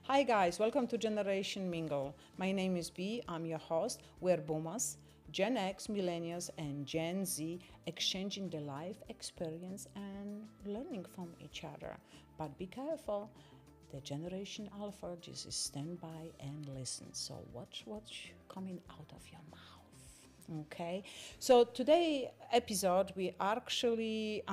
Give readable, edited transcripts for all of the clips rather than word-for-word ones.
Hi guys, welcome to Generation Mingle. My name is B, I'm your host. We're boomers, Gen X, millennials, and Gen Z exchanging the life experience and learning from each other. But be careful, the Generation Alpha just stand by and listen. So watch what's coming out of your mouth. Okay, so today episode we are actually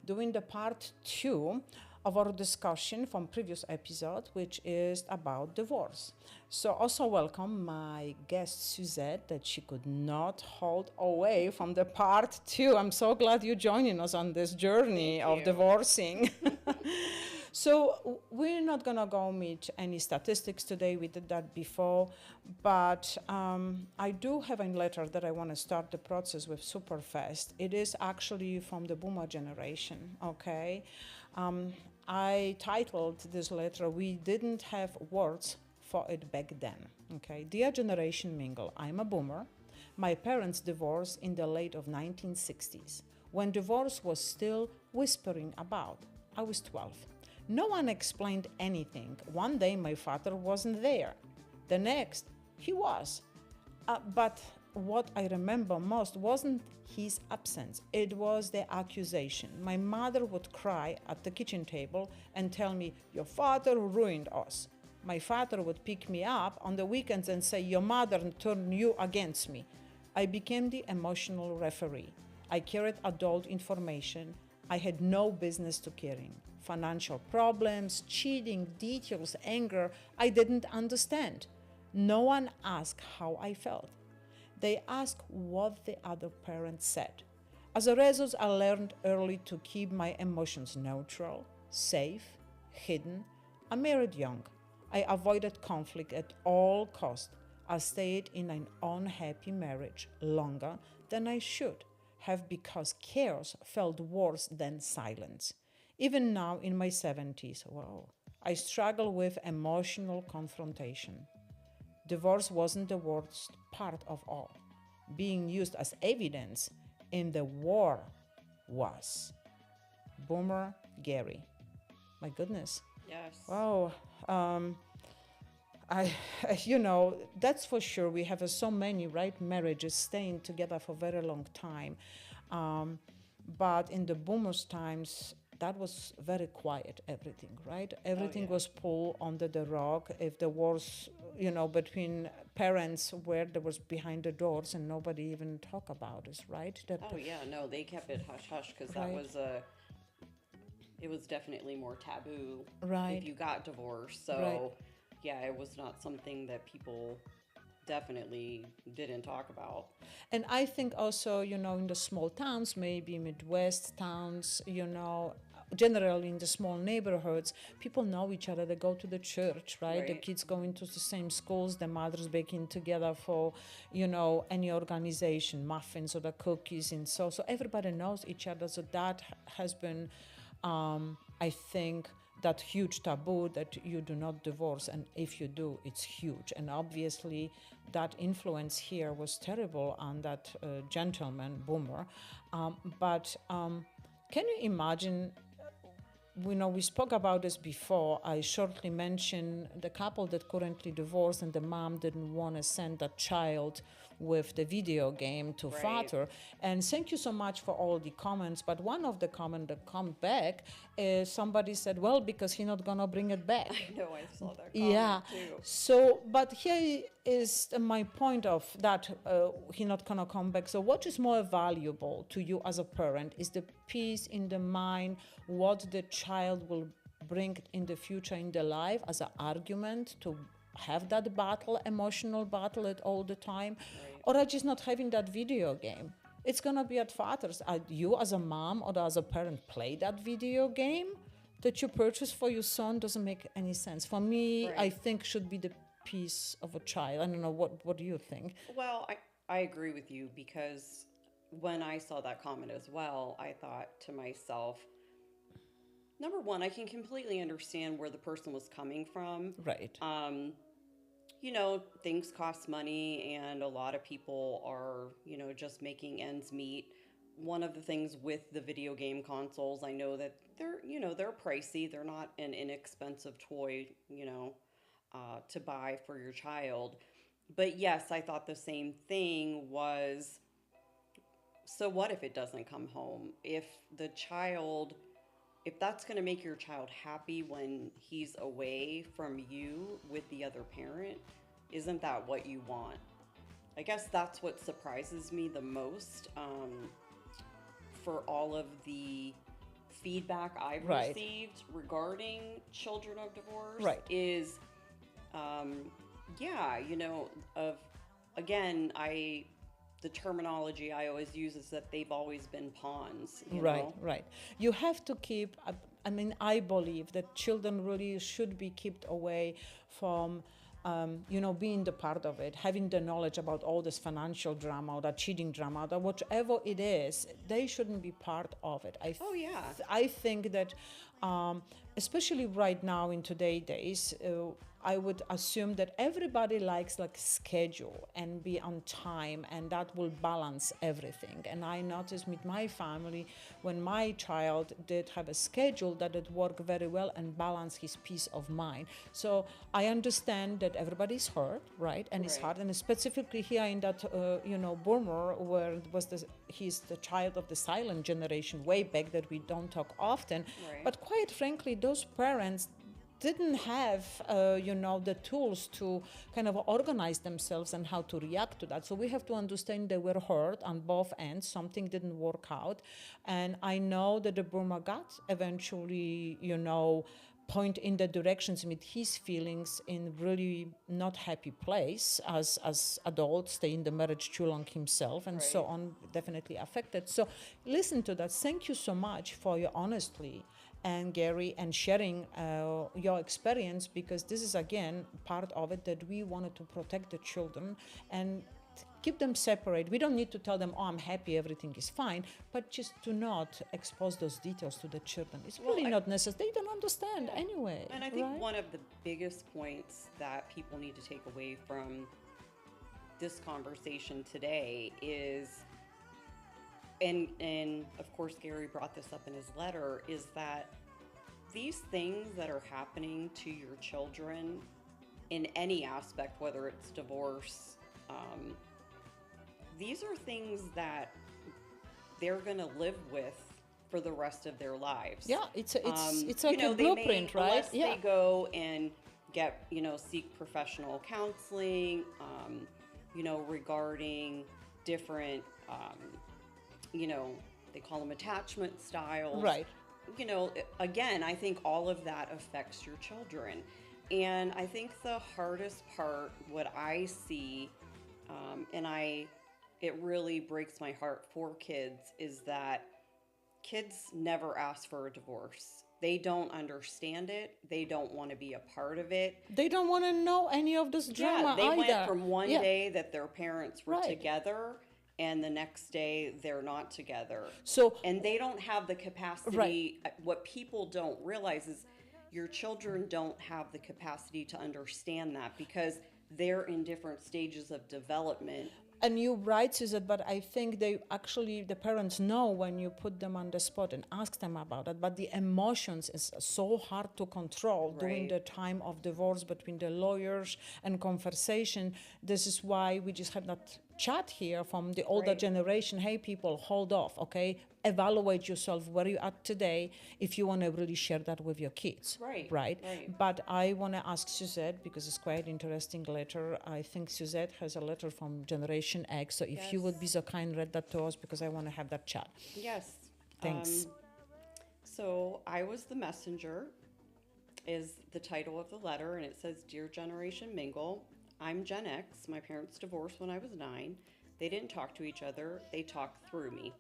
doing the part 2 of our discussion from previous episode, which is about divorce. So also welcome my guest Suzette, that she could not hold away from the part 2. I'm so glad you're joining us on this journey of divorcing. So we're not gonna go meet any statistics today. We did that before, but I do have a letter that I want to start the process with super fast. It is actually from the boomer generation. Okay, I titled this letter, "We didn't have words for it back then." Okay, dear Generation Mingle, I'm a boomer. My parents divorced in the late of 1960s, when divorce was still whispering about. I was 12. No one explained anything. One day my father wasn't there. The next, he was. But what I remember most wasn't his absence. It was the accusation. My mother would cry at the kitchen table and tell me, "Your father ruined us." My father would pick me up on the weekends and say, "Your mother turned you against me." I became the emotional referee. I carried adult information I had no business to carrying. Financial problems, cheating, details, anger I didn't understand. No one asked how I felt. They asked what the other parent said. As a result, I learned early to keep my emotions neutral, safe, hidden. I married young. I avoided conflict at all costs. I stayed in an unhappy marriage longer than I should have because chaos felt worse than silence. Even now in my 70s, wow, I struggle with emotional confrontation. Divorce wasn't the worst part of all. Being used as evidence in the war was. Boomer Gary. My goodness. Yes. Wow. I, that's for sure. We have so many, right, marriages staying together for a very long time. But in the boomers' times, that was very quiet, everything, right? Everything was pulled under the rug. If there was, between parents where there was behind the doors and nobody even talk about it, right? No, they kept it hush hush because Right. it was definitely more taboo Right. if you got divorced. So, Right. yeah, it was not something that people definitely didn't talk about. And I think also, in the small towns, maybe Midwest towns, generally in the small neighborhoods, people know each other. They go to the church, right? The Right. kids go into the same schools, the mothers baking together for, any organization, muffins or the cookies. And so everybody knows each other. So that has been, I think, that huge taboo that you do not divorce, and if you do, it's huge. And obviously that influence here was terrible on that gentleman boomer. But can you imagine, we spoke about this before. I shortly mentioned the couple that currently divorced, and the mom didn't want to send that child with the video game to Right. father. And thank you so much for all the comments. But one of the comments that come back is somebody said, "Well, because he's not gonna bring it back." I know, I saw that comment Yeah. too. So, but here is my point of that he not gonna come back. So, what is more valuable to you as a parent is the peace in the mind, what the child will bring in the future in the life as an argument to have that battle, emotional battle at all the time, Right. or are just not having that video game. It's gonna be at father's. You as a mom or as a parent play that video game that you purchase for your son doesn't make any sense. For me, I Right. think should be the peace of a child. I don't know, what do you think? Well, I agree with you because when I saw that comment as well, I thought to myself, number one, I can completely understand where the person was coming from. Right. Things cost money, and a lot of people are, just making ends meet. One of the things with the video game consoles, I know that they're pricey. They're not an inexpensive toy, to buy for your child. But yes, I thought the same thing was, so what if it doesn't come home? If that's going to make your child happy when he's away from you with the other parent, isn't that what you want? I guess that's what surprises me the most, for all of the feedback I've Right. received regarding children of divorce Right. is, yeah, of, again, the terminology I always use is that they've always been pawns, Right, right. You have to keep, I mean, I believe that children really should be kept away from, being the part of it, having the knowledge about all this financial drama or that cheating drama, or whatever it is, they shouldn't be part of it. Oh, yeah. I think that, especially right now in today's days, I would assume that everybody likes like schedule and be on time, and that will balance everything. And I noticed with my family, when my child did have a schedule, that it worked very well and balanced his peace of mind. So I understand that everybody's hurt, right? And it's Right. hard, and specifically here in that, Burma, where it was he's the child of the silent generation way back that we don't talk often. Right. But quite frankly, those parents didn't have, the tools to kind of organize themselves and how to react to that. So we have to understand they were hurt on both ends. Something didn't work out. And I know that the Burma got eventually, point in the directions with his feelings in really not happy place as adults, stay in the marriage too long himself and so Right. on, definitely affected. So listen to that. Thank you so much for your honesty and Gary and sharing your experience, because this is again part of it, that we wanted to protect the children and keep them separate. We don't need to tell them, oh, I'm happy, everything is fine, but just to not expose those details to the children. It's really not necessary. They don't understand anyway. And I think right? one of the biggest points that people need to take away from this conversation today is, and of course Gary brought this up in his letter, is that these things that are happening to your children in any aspect, whether it's divorce, these are things that they're going to live with for the rest of their lives. Yeah, it's like a they blueprint, right? Unless they go and get, seek professional counseling, regarding different, they call them attachment styles. Right. Again, I think all of that affects your children. And I think the hardest part, what I see, it really breaks my heart for kids, is that kids never ask for a divorce. They don't understand it. They don't want to be a part of it. They don't want to know any of this drama they either. went from one day that their parents were Right. together, and the next day they're not together. So And they don't have the capacity. What people don't realize is your children don't have the capacity to understand that, because they're in different stages of development. And you're right, Suzette, but I think the parents know when you put them on the spot and ask them about it, but the emotions is so hard to control during Right. the time of divorce, between the lawyers and conversation. This is why we just have that chat here from the older Right. generation. Hey, people, hold off, okay? Evaluate yourself where you're at today if you want to really share that with your kids. Right, Right? right. But I want to ask Suzette, because it's quite interesting letter. I think Suzette has a letter from Generation X. So if you would be so kind, read that to us, because I want to have that chat. Yes. Thanks. So I was the messenger is the title of the letter, and it says, Dear Generation Mingle, I'm Gen X. My parents divorced when I was 9. They didn't talk to each other. They talked through me.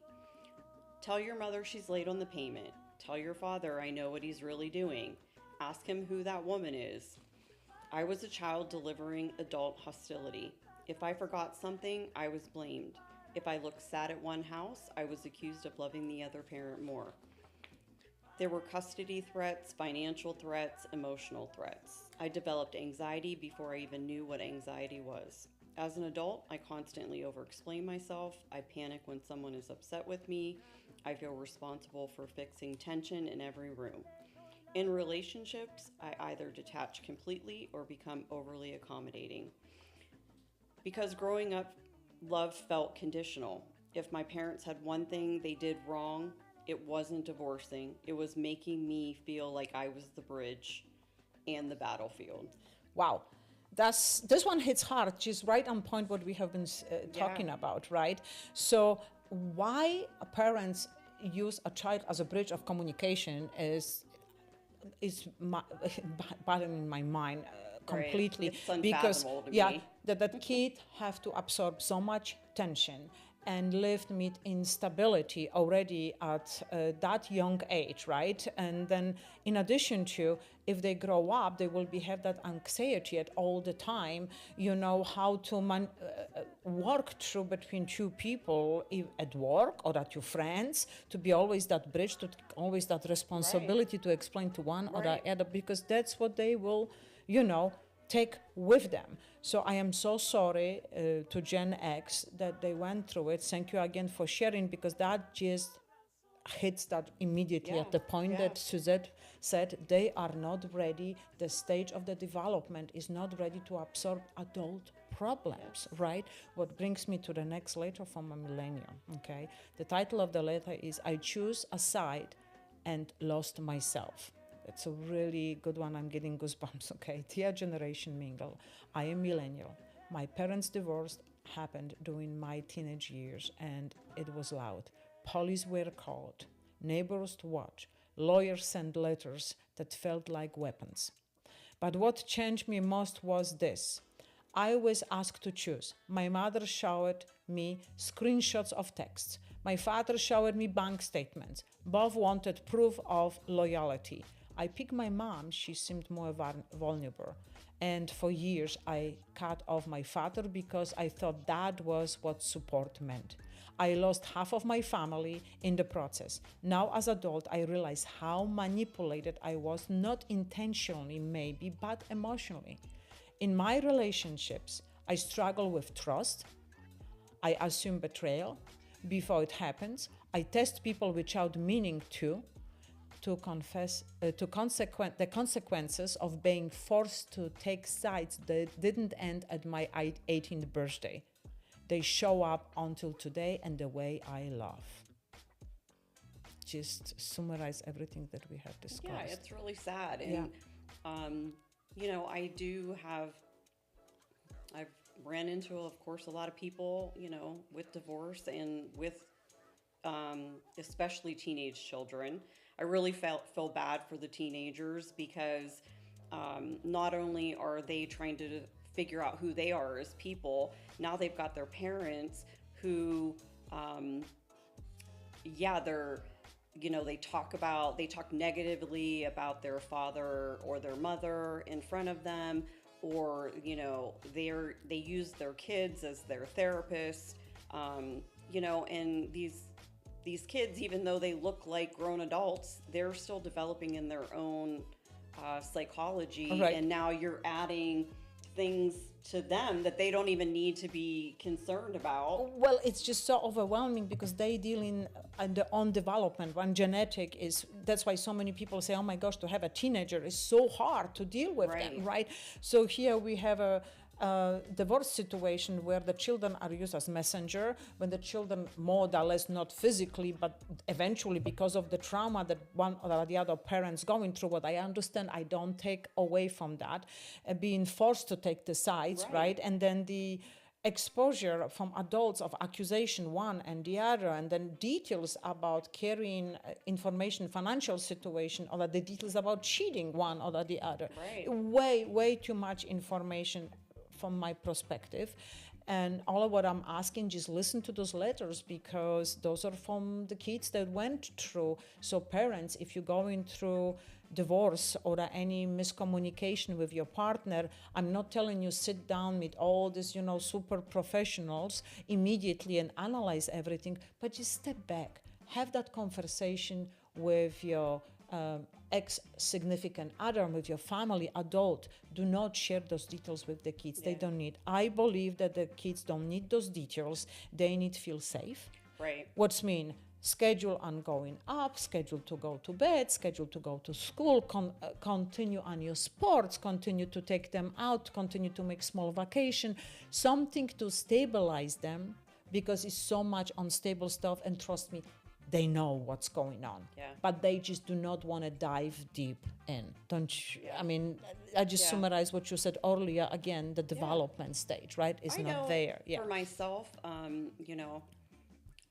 Tell your mother she's late on the payment. Tell your father I know what he's really doing. Ask him who that woman is. I was a child delivering adult hostility. If I forgot something, I was blamed. If I looked sad at one house, I was accused of loving the other parent more. There were custody threats, financial threats, emotional threats. I developed anxiety before I even knew what anxiety was. As an adult, I constantly over-explain myself. I panic when someone is upset with me. I feel responsible for fixing tension in every room. In relationships, I either detach completely or become overly accommodating. Because growing up, love felt conditional. If my parents had one thing they did wrong, it wasn't divorcing, it was making me feel like I was the bridge and the battlefield. Wow. This one hits hard. She's right on point what we have been talking Yeah. about, right? So why parents use a child as a bridge of communication is bothering my mind Right. completely, It's because unfathomable to yeah, me. that kid have to absorb so much tension and live with instability already at that young age, right? And then in addition to, if they grow up, they will have that anxiety at all the time, how to work through between two people at work or at your friends, to be always that bridge, to always that responsibility to explain to one or Right. the other, because that's what they will, you know, take with them. So I am so sorry to Gen X that they went through it. Thank you again for sharing, because that just hits that immediately Yeah. at the point Yeah. that Suzette said they are not ready. The stage of the development is not ready to absorb adult problems, right? What brings me to the next letter from a millennial, okay? The title of the letter is I Choose a Side and Lost Myself. It's a really good one. I'm getting goosebumps, okay? Dear Generation Mingle, I am millennial. My parents' divorce happened during my teenage years, and it was loud. Police were called, neighbors to watch, lawyers sent letters that felt like weapons. But what changed me most was this. I was asked to choose. My mother showed me screenshots of texts. My father showed me bank statements. Both wanted proof of loyalty. I picked my mom. She seemed more vulnerable. And for years, I cut off my father because I thought that was what support meant. I lost half of my family in the process. Now, as an adult, I realize how manipulated I was, not intentionally, maybe, but emotionally. In my relationships, I struggle with trust. I assume betrayal before it happens. I test people without meaning to confess the consequences of being forced to take sides that didn't end at my 18th birthday. They show up until today and the way I love. Just summarize everything that we have Yeah, discussed. it's really sad. Yeah. And, I do have, I've ran into, of course, a lot of people, with divorce and with especially teenage children. I really feel bad for the teenagers because not only are they trying to figure out who they are as people, now they've got their parents who, yeah, they're, they talk negatively about their father or their mother in front of them, or they use their kids as their therapists, and these kids, even though they look like grown adults, they're still developing in their own psychology. Right. And now you're adding things to them that they don't even need to be concerned about. Well, it's just so overwhelming because they deal in their own development. One genetic is, that's why so many people say, oh my gosh, to have a teenager is so hard to deal with them, right? So here we have a divorce situation where the children are used as messenger, when the children more or less, not physically, but eventually because of the trauma that one or the other parents going through, what I understand, I don't take away from that, being forced to take the sides, right? And then the exposure from adults of accusation one and the other, and then details about carrying information, financial situation, or the details about cheating one or the other. Way too much information from my perspective. And all of what I'm asking, just listen to those letters, because those are from the kids that went through. So parents, if you're going through divorce or any miscommunication with your partner, I'm not telling you sit down with all these, super professionals immediately and analyze everything, but just step back, have that conversation with your ex-significant other, with your family adult. Do not share those details with the kids. They don't need. I believe that the kids don't need those details. They need to feel safe. Right. What's mean? schedule on going up, schedule to go to bed, schedule to go to school, continue on your sports, continue to take them out, continue to make small vacation, something to stabilize them, because it's so much unstable stuff. And trust me, they know what's going on, but they just do not want to dive deep in. Don't you? I mean, I just summarize what you said earlier. Again, the development stage, right, is not there. For myself, you know,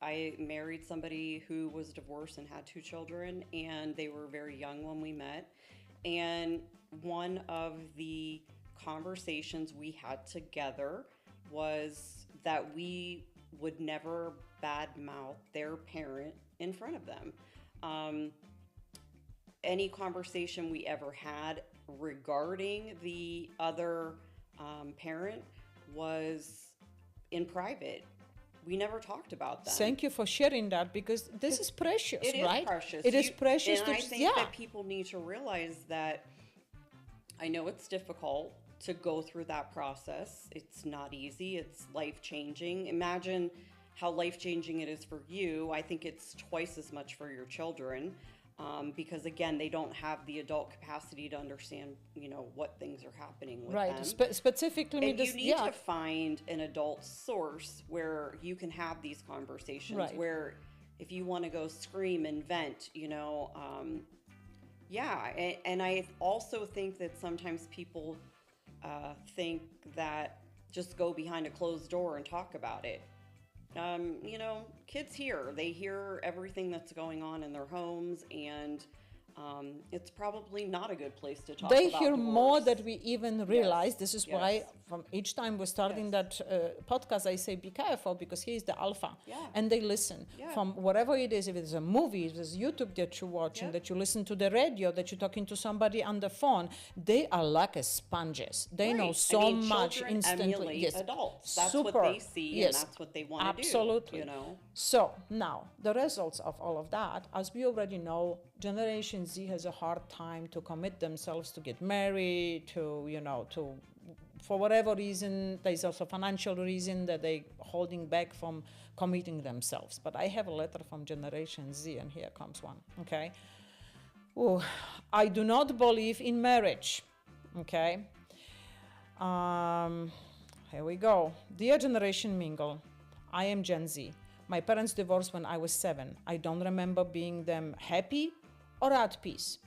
I married somebody who was divorced and had 2 children, and they were very young when we met. And one of the conversations we had together was that we would never badmouth their parent in front of them. Any conversation we ever had regarding the other parent was in private. We never talked about that. Thank you for sharing that, because this is precious, right? It is precious. It is precious. And I think that people need to realize that, I know it's difficult to go through that process. It's not easy. It's life-changing. Imagine how life-changing it is for you. I think it's twice as much for your children. Because again, they don't have the adult capacity to understand, you know, what things are happening with them. Specifically, and you need to find an adult source where you can have these conversations. Where if you want to go scream and vent, you know, and I also think that sometimes people think that just go behind a closed door and talk about it. You know, kids they hear everything that's going on in their homes, and it's probably not a good place to talk about They hear divorce. more than we even realize. This is why from each time we're starting that podcast, I say, be careful, because he is the alpha. And they listen from whatever it is, if it's a movie, if it's YouTube that you're watching, that you listen to the radio, that you're talking to somebody on the phone. They are like a sponges. They know so much instantly. Yes, adults. That's what they see, and that's what they want to do. Absolutely. You know? So now the results of all of that, as we already know, Generation Z has a hard time to commit themselves to get married, to, you know, to, for whatever reason. There's also financial reason that they holding back from committing themselves. But I have a letter from Generation Z, and here comes one, okay? Ooh, I do not believe in marriage, okay? Here we go. Dear Generation Mingle, I am Gen Z. My parents divorced when I was 7. I don't remember being them happy or at peace.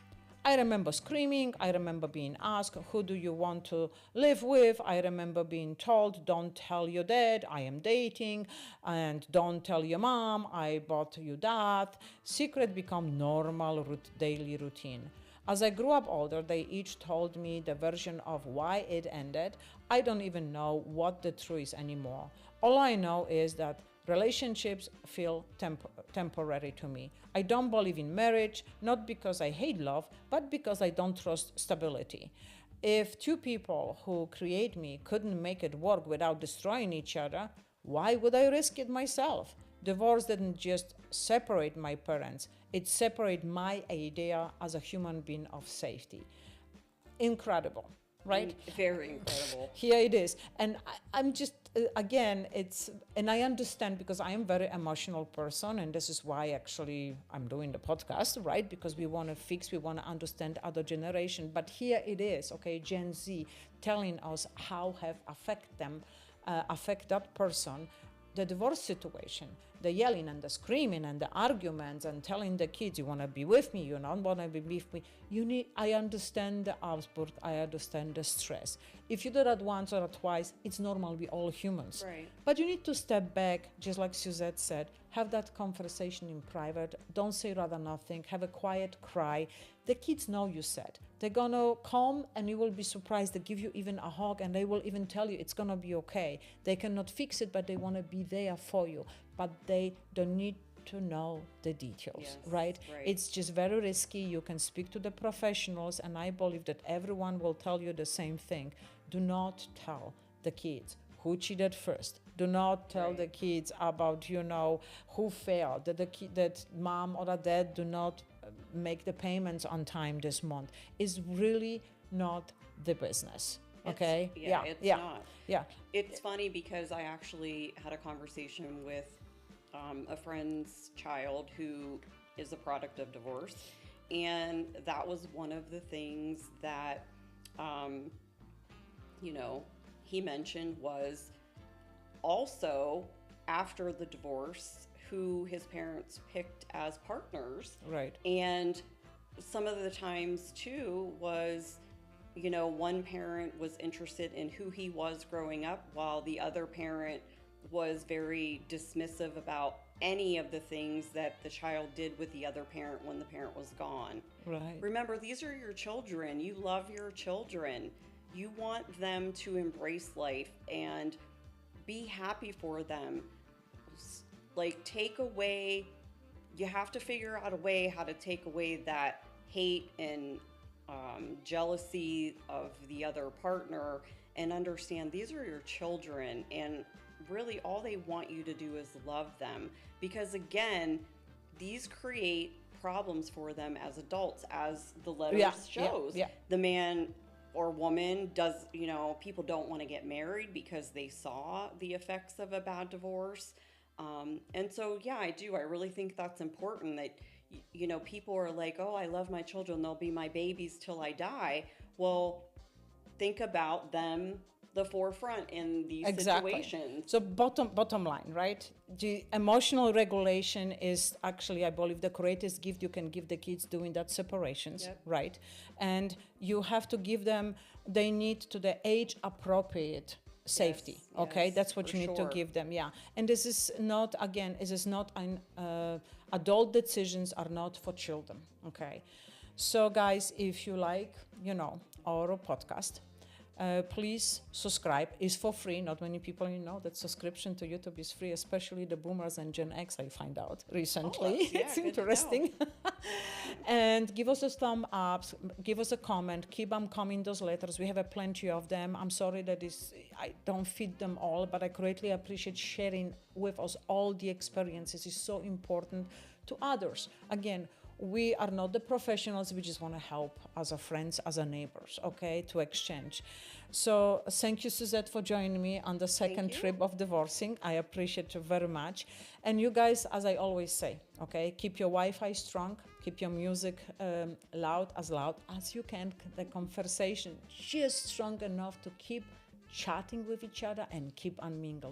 I remember screaming. I remember being asked, who do you want to live with? I remember being told, don't tell your dad I am dating, and don't tell your mom I bought you that. Secret become normal daily routine. As I grew up older, they each told me the version of why it ended. I don't even know what the truth is anymore. All I know is that relationships feel temporary to me. I don't believe in marriage, not because I hate love, but because I don't trust stability. If 2 people who create me couldn't make it work without destroying each other, why would I risk it myself? Divorce didn't just separate my parents, it separated my idea as a human being of safety. Incredible, right? Very incredible. Here it is. And I'm just, again, and I understand, because I am a very emotional person, and this is why actually I'm doing the podcast, right? Because we want to fix, we want to understand other generation. But here it is, okay, Gen Z telling us how have affect that person, the divorce situation, the yelling and the screaming and the arguments and telling the kids, you want to be with me, you don't want to be with me. I understand the outburst, I understand the stress. If you do that once or twice, it's normal, we all humans. Right. But you need to step back, just like Suzette said, have that conversation in private, don't say rather nothing, have a quiet cry. The kids know you said. They're gonna come and you will be surprised. They give you even a hug, and they will even tell you it's gonna be okay. They cannot fix it, but they wanna be there for you. But they don't need to know the details, right? It's just very risky. You can speak to the professionals, and I believe that everyone will tell you the same thing. Do not tell the kids who cheated first. Do not tell the kids about, who failed, that mom or dad do not make the payments on time this month. Is really not the business. Okay? It's not. Yeah. It's funny because I actually had a conversation with a friend's child who is a product of divorce. And that was one of the things that, you know, he mentioned was also after the divorce who his parents picked as partners. Right. And some of the times too was, you know, one parent was interested in who he was growing up while the other parent was very dismissive about any of the things that the child did with the other parent when the parent was gone. Right. Remember, these are your children. You love your children. You want them to embrace life and be happy for them. Like, take away, you have to figure out a way how to take away that hate and jealousy of the other partner and understand these are your children, and really all they want you to do is love them, because again, these create problems for them as adults, as the letter shows. The man or woman does, you know, people don't want to get married because they saw the effects of a bad divorce. And so, yeah, I really think that's important, that, you know, people are like, oh, I love my children, they'll be my babies till I die. Well, think about them the forefront in these situations. So bottom line, right? The emotional regulation is actually, I believe, the greatest gift you can give the kids during that separations, right? And you have to give them, they need to the age appropriate safety. That's what you need to give them. And this is not, again, this is not an adult decisions are not for children. So guys, if you like, you know, our podcast, please subscribe. It's for free. Not many people know that subscription to YouTube is free, especially the boomers and Gen X, I find out recently. It's interesting. And give us a thumb up, give us a comment, keep on coming those letters. We have a plenty of them. I'm sorry that I don't feed them all, but I greatly appreciate sharing with us all the experiences. It's so important to others. Again, we are not the professionals. We just want to help as a friends, as a neighbors, to exchange. So thank you, Suzette, for joining me on the second trip of divorcing. I appreciate you very much. And you guys, as I always say, keep your Wi-Fi strong, keep your music loud as you can, the conversation just strong enough to keep chatting with each other and keep on mingle.